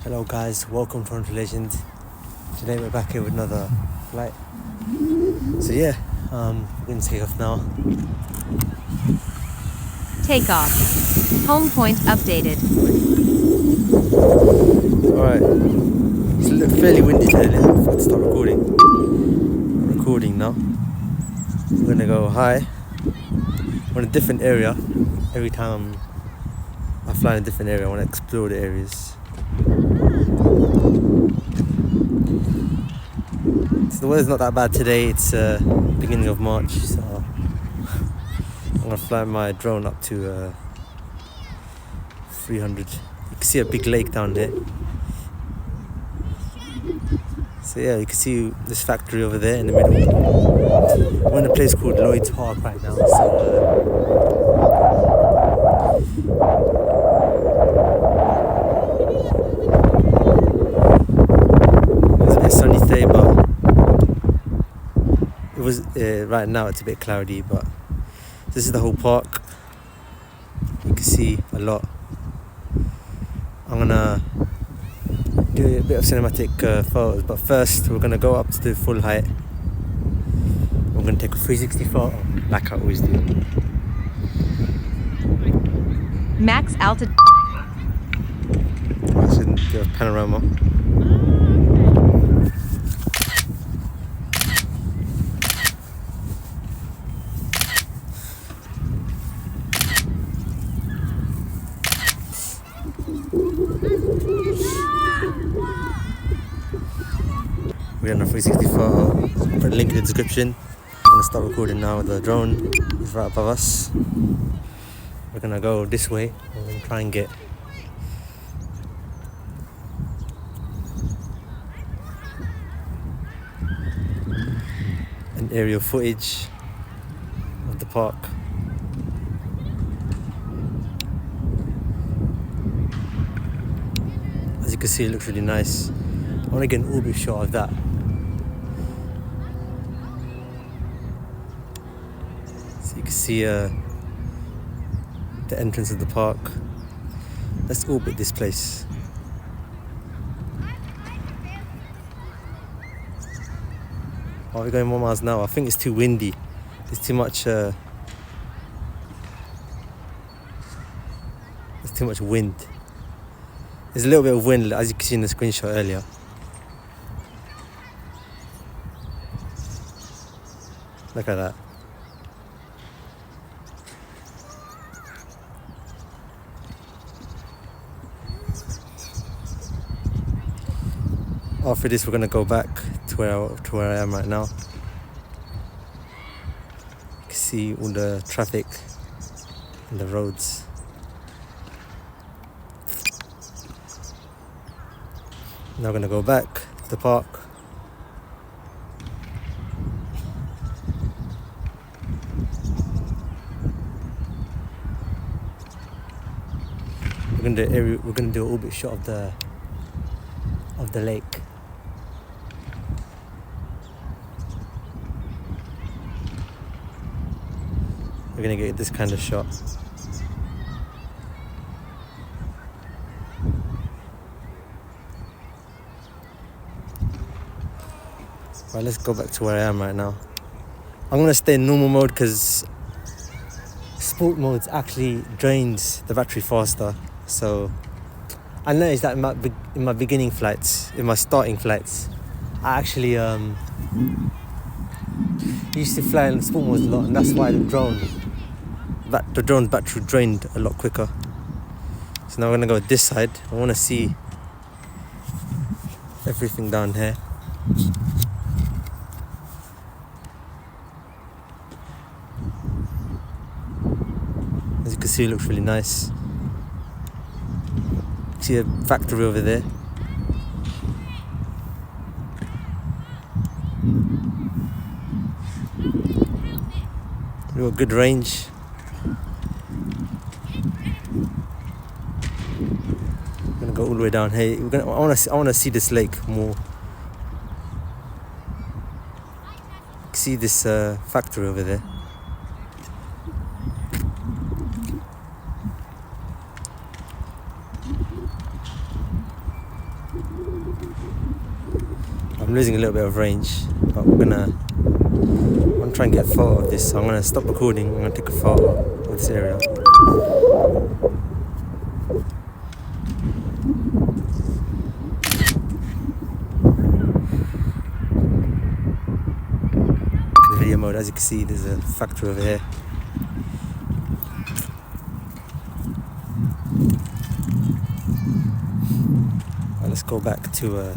Hello guys, welcome to Unto Legend. Today we're back here with another flight. So yeah, we're going to take off now. Take off. Home point updated. Alright, it's fairly windy today. I forgot to start recording. I'm recording now. We're going to go high. We're in a different area. Every time I fly in a different area, I want to explore the areas. So the weather's not that bad today. It's beginning of March, so I'm gonna fly my drone up to 300. You can see a big lake down there. So yeah, you can see this factory over there in the middle. We're in a place called Lloyd's Park right now. It's a bit sunny today, but it was right now it's a bit cloudy. But this is the whole park. You can see a lot. I'm gonna do a bit of cinematic photos, but first we're gonna go up to the full height. We're gonna take a 360 photo, like I always do. Max altitude. Let's do a panorama. We're on a 360 photo. Put a link in the description. We're gonna start recording now. The drone is right above us. We're gonna go this way. We're gonna try and get an aerial footage of the park. As you can see, it looks really nice. I want to get an orbit shot of that. So you can see the entrance of the park. Let's orbit this place. Oh, we're going 1 mile an hour. I think it's too windy. There's too much. There's too much wind. There's a little bit of wind, as you can see in the screenshot earlier. Look at that. After this, we're gonna go back to where I am right now. You can see all the traffic and the roads. Now we're gonna go back to the park. We're gonna do an orbit shot of the lake. We're gonna get this kind of shot. Right, let's go back to where I am right now. I'm gonna stay in normal mode because sport mode actually drains the battery faster. So I noticed that in my beginning flights, in my starting flights, I actually used to fly in sport mode a lot, and that's why the drone's battery drained a lot quicker. So now we're gonna go this side. I want to see everything down here. As you can see, it looks really nice. See a factory over there. We've got good range. I'm gonna go all the way down here. I want to see this lake more. See this factory over there. I'm losing a little bit of range, but I'm gonna try and get a photo of this. So I'm gonna stop recording. I'm gonna take a photo of this area. The video mode, as you can see, there's a factory over here. Right, let's go back to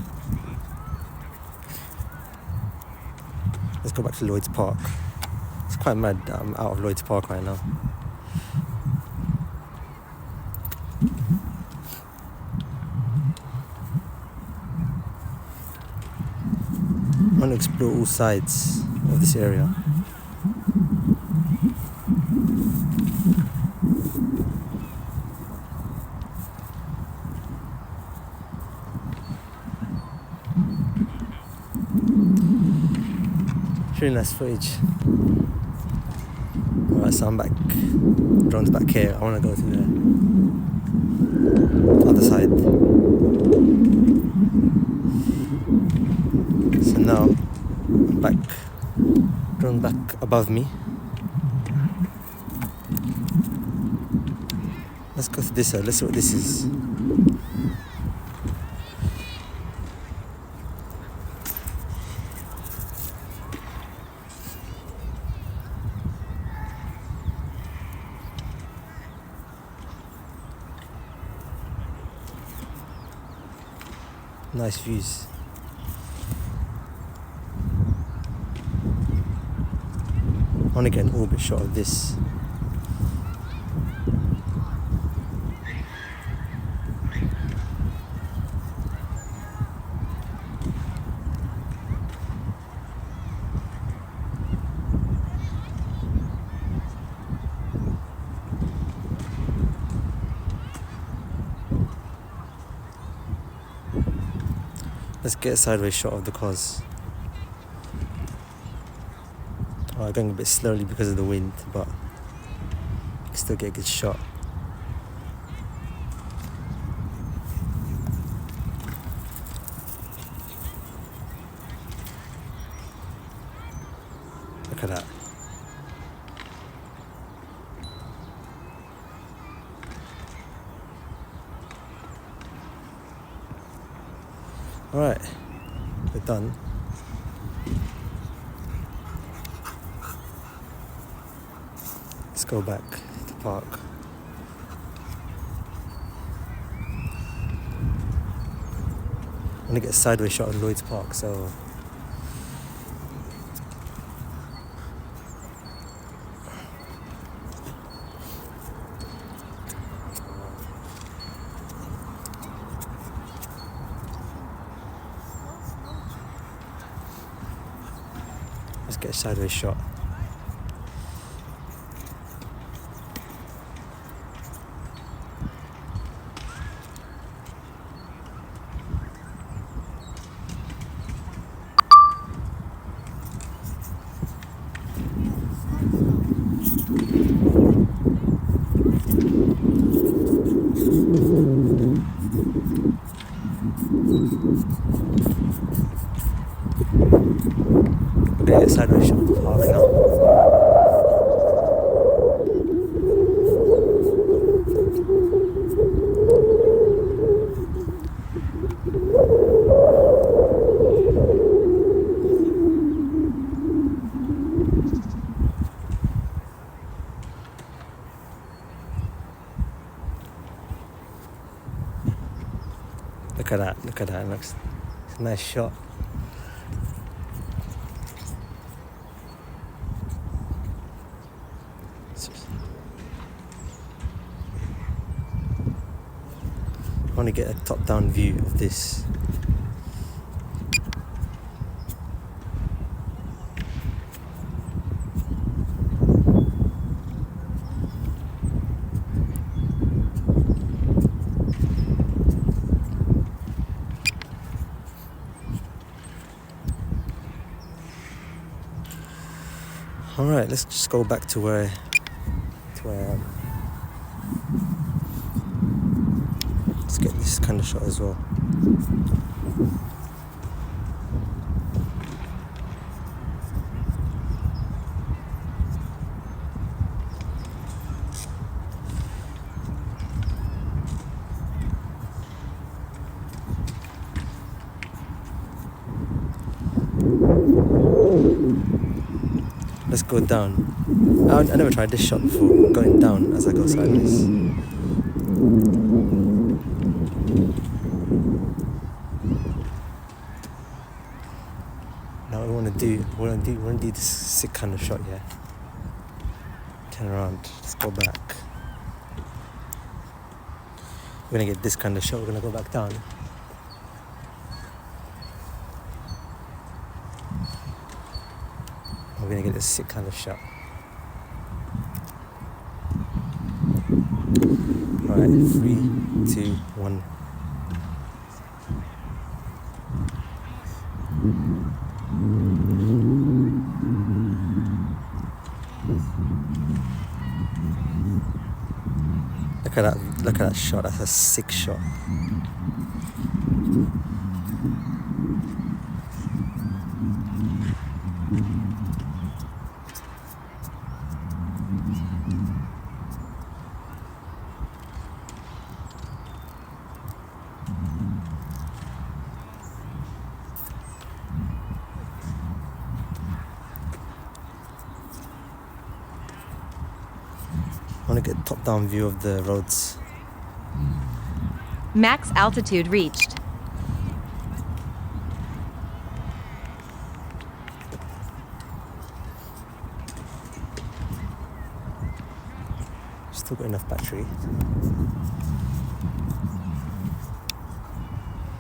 Lloyd's Park. It's quite mad that I'm out of Lloyd's Park right now. I want to explore all sides of this area. Really nice footage. Alright, so I'm back. Drone's back here. I want to go to the other side. So now I'm back. Drone back above me. Let's go to this side. Let's see what this is. Nice views. I want to get an orbit shot of this. Let's get a sideways shot of the cars. Oh, I'm going a bit slowly because of the wind, but you can still get a good shot. Look at that. Alright, we're done. Let's go back to the park. I'm gonna get a sideways shot of Lloyd's Park, so let's get a sideways shot. We're gonna get a sideways shot of the park now. Look at that, look at that, it's a nice shot. I want to get a top-down view of this. Alright, let's just go back to where I am. Let's kind of shot as well. Let's go down. I never tried this shot before, going down as I go sideways. Now we want to do this sick kind of shot, yeah. Turn around, let's go back. We're gonna get this kind of shot, we're gonna go back down. We're gonna get this sick kind of shot. Alright, 3, 2, 1. Look at that shot, that's a sick shot. I want to get a top-down view of the roads. Max altitude reached. Still got enough battery.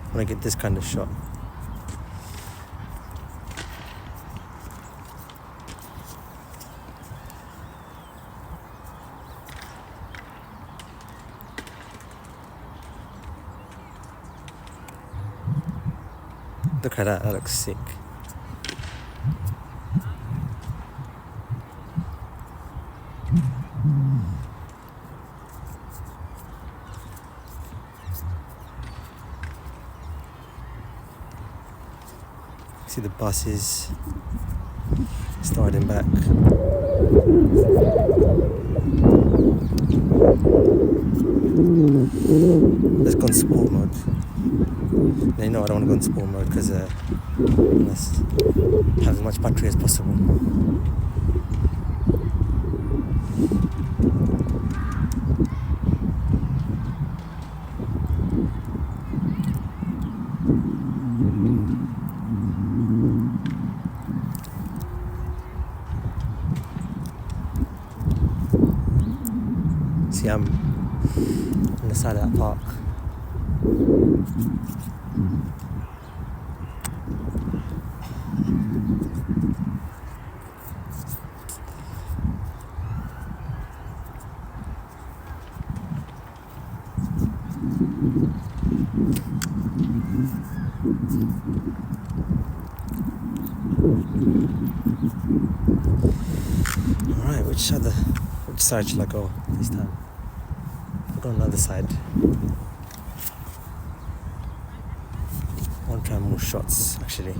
I want to get this kind of shot. Look at that looks sick. See the buses starting back. Let's go on sport mode. No, you know I don't want to go in sport mode because let's have as much battery as possible. See, I'm on the side of that park. Alright, which side shall I go this time? I'll go on the other side. I want to try more shots actually.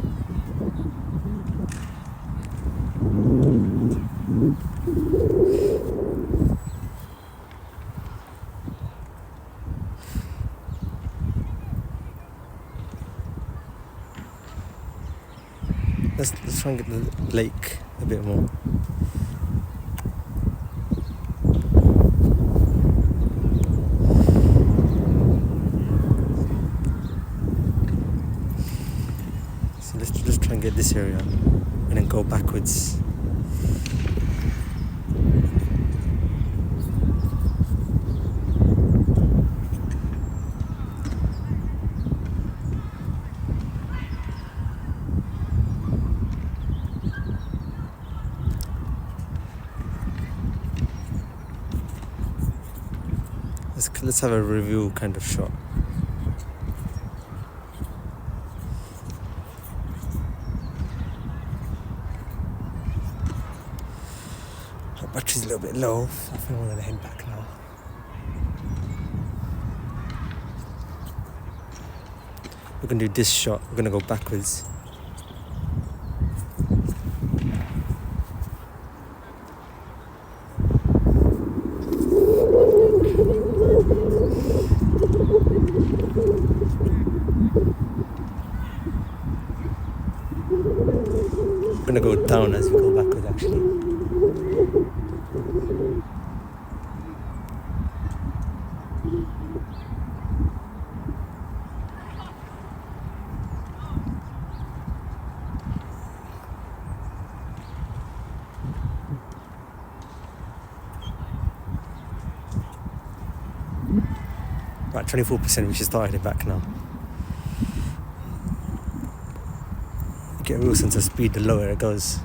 Let's try and get the lake a bit more. So let's try and get this area and then go backwards. Let's have a review kind of shot. Our battery's a little bit low, so I think we're going to head back now. we're gonna do this shot. We're gonna go backwards. We're gonna go down as we go backwards actually. Right, 24%, we should start heading back now. Get a real sense of speed the lower it goes.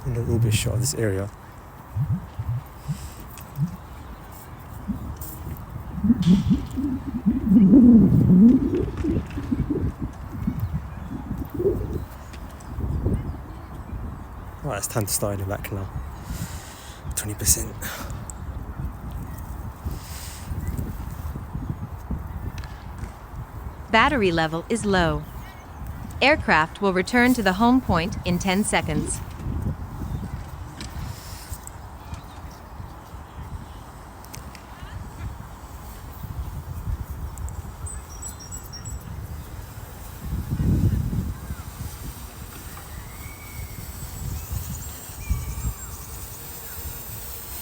And a little bit shot of this area. Right, it's time to start heading back now. 20%. Battery level is low. Aircraft will return to the home point in 10 seconds.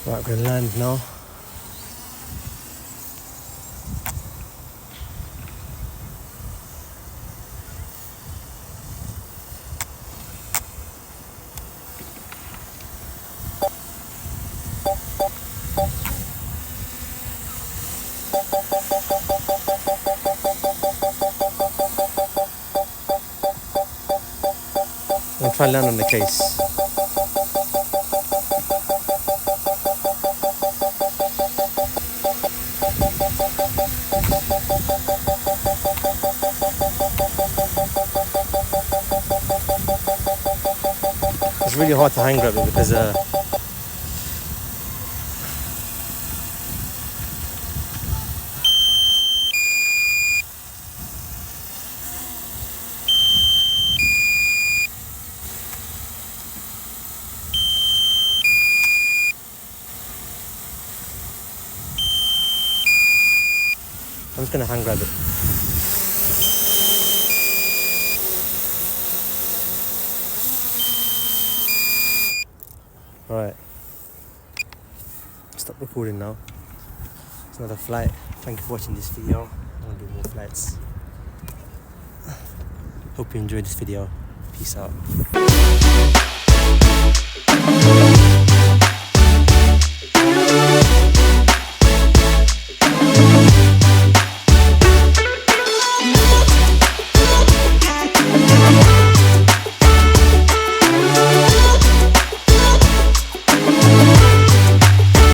Right, we're gonna land now. I'm trying to land on the case. It's really hard to hang grab it because I'm just gonna hand grab it. Alright. Stop recording now. It's another flight. Thank you for watching this video. I'm gonna do more flights. Hope you enjoyed this video. Peace out.